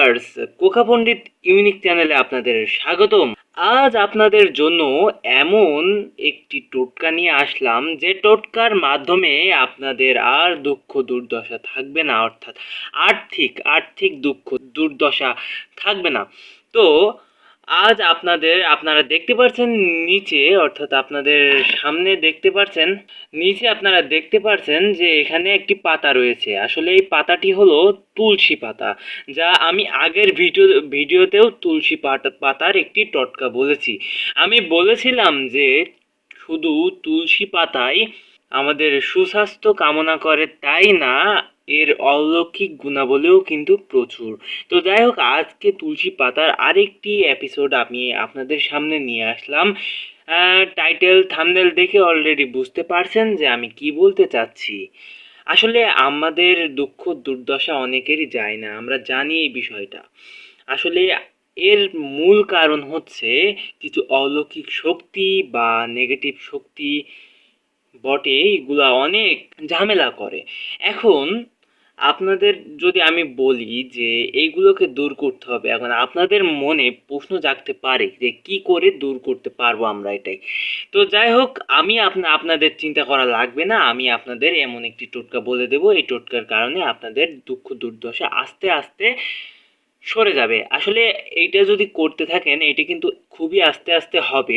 Viewers, Coca পণ্ডিত unique চ্যানেলে আপনাদের স্বাগতম। আজ আপনাদের জন্য এমন একটি টোটকা নিয়ে আসলাম যে টোটকার মাধ্যমে আপনাদের আর দুঃখ দুর্দশা থাকবে না, অর্থাৎ আর্থিক দুঃখ দুর্দশা থাকবে না। তো আজ আপনারা দেখতে পাচ্ছেন নিচে, অর্থাৎ আপনাদের সামনে দেখতে পাচ্ছেন, নিচে আপনারা দেখতে পাচ্ছেন যে এখানে একটি পাতা রয়েছে। আসলে এই পাতাটি হলো তুলসী পাতা, যা আমি আগের ভিডিওতেও তুলসী পাতার একটি টোটকা বলেছি। আমি বলেছিলাম যে শুধু তুলসী পাতাই আমাদের সুস্বাস্থ্য কামনা করে তাই না, এর অলৌকিক গুণাবলীও কিন্তু প্রচুর। তো যাই হোক, আজকে তুলসী পাতার আরেকটি এপিসোড আমি আপনাদের সামনে নিয়ে আসলাম। টাইটেল থাম্বনেল দেখে অলরেডি বুঝতে পারছেন যে আমি কি বলতে চাচ্ছি। আসলে আমাদের দুঃখ দুর্দশা অনেকেরই যায় না, আমরা জানি এই বিষয়টা। আসলে এর মূল কারণ হচ্ছে কিছু অলৌকিক শক্তি বা নেগেটিভ শক্তি বটে, এগুলা অনেক ঝামেলা করে। এখন আপনাদের যদি আমি বলি যে এইগুলোকে দূর করতে হবে, এখন আপনাদের মনে প্রশ্ন জাগতে পারে যে কি করে দূর করতে পারবো আমরা এটাই। তো যাই হোক, আমি আপনাদের চিন্তা করা লাগবে না, আমি আপনাদের এমন একটি টোটকা বলে দেব। এই টোটকার কারণে আপনাদের দুঃখ দুর্দশা আস্তে আস্তে সরে যাবে। আসলে এইটা যদি করতে থাকেন, এটা কিন্তু খুবই আস্তে আস্তে হবে।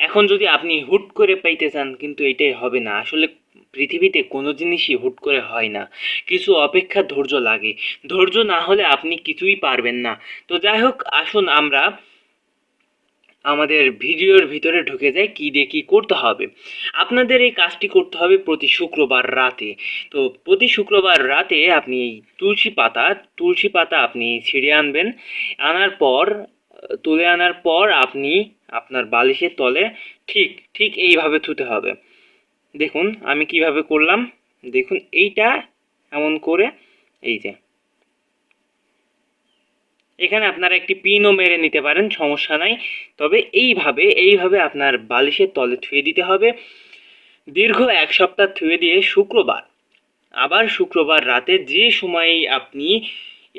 এখন যদি আপনি হুট করে পাইতে চান, কিন্তু এটাই হবে না। আসলে পৃথিবীতে কোনো জিনিসই হুট করে হয় না, কিছু অপেক্ষা ধৈর্য লাগে। ধৈর্য না হলে আপনি কিছুই পারবেন না। তো যাই হোক, আসুন আমরা আমাদের ভিডিওর ভিতরে ঢুকে যাই, কি দিয়ে কি করতে হবে। আপনাদের এই কাজটি করতে হবে প্রতি শুক্রবার রাতে। তো প্রতি শুক্রবার রাতে আপনি এই তুলসী পাতা আপনি ছিঁড়ে আনবেন। আনার পর তুলে আনার পর আপনি আপনার বালিশের তলে ঠিক ঠিক এইভাবে থুতে হবে। দেখুন আমি কিভাবে করলাম, দেখুন এইটা এমন করে, এই যে এখানে আপনারা একটি পিনও মেরে নিতে পারেন, সমস্যা নাই। তবে এইভাবে আপনার বালিশের তলে থুয়ে দিতে হবে। দীর্ঘ 1 সপ্তাহ থুয়ে দিয়ে শুক্রবার রাতে যে সময়ে আপনি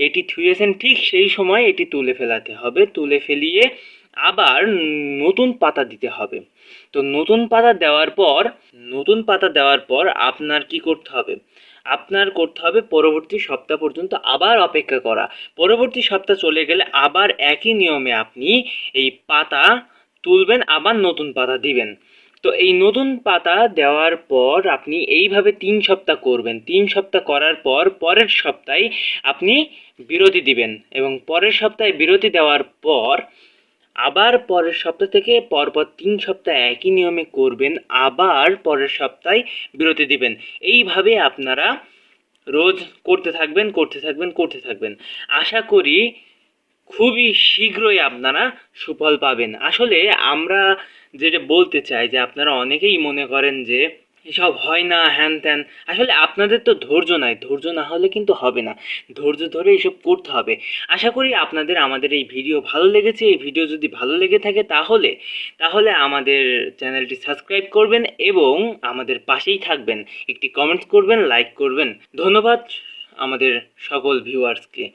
এটি থুয়েছেন ঠিক সেই সময় এটি তুলে ফেলাতে হবে। তুলে ফেলিয়ে আবার নতুন পাতা দিতে হবে। তো নতুন পাতা দেওয়ার পর আপনার কি করতে হবে, আপনার করতে হবে পরবর্তী সপ্তাহ পর্যন্ত আবার অপেক্ষা করা। পরবর্তী সপ্তাহ চলে গেলে আবার একই নিয়মে আপনি এই পাতা তুলবেন, আবার নতুন পাতা দিবেন। তো এই নতুন পাতা দেওয়ার পর আপনি এইভাবে 3 সপ্তাহ করবেন। 3 সপ্তাহ করার পর পরের সপ্তাহে আপনি বিরতি দিবেন, এবং পরের সপ্তাহে বিরতি দেওয়ার পর আবার পরের সপ্তাহ থেকে পরপর 3 সপ্তাহ একই নিয়মে করবেন, আবার পরের সপ্তাহে বিরতি দিবেন। এইভাবে আপনারা রোজ করতে থাকবেন। আশা করি খুবই শীঘ্রই আপনারা সুফল পাবেন। আসলে আমরা যেটা বলতে চাই যে আপনারা অনেকেই মনে করেন যে এসব হয় না, হ্যান ত্যান। আসলে আপনাদের তো ধৈর্য নাই, ধৈর্য না হলে কিন্তু হবে না, ধৈর্য ধরে এসব করতে হবে। আশা করি আপনাদের আমাদের এই ভিডিও ভালো লেগেছে। এই ভিডিও যদি ভালো লেগে থাকে তাহলে আমাদের চ্যানেলটি সাবস্ক্রাইব করবেন এবং আমাদের পাশেই থাকবেন। একটি কমেন্টস করবেন, লাইক করবেন। ধন্যবাদ আমাদের সকল ভিউয়ার্সকে।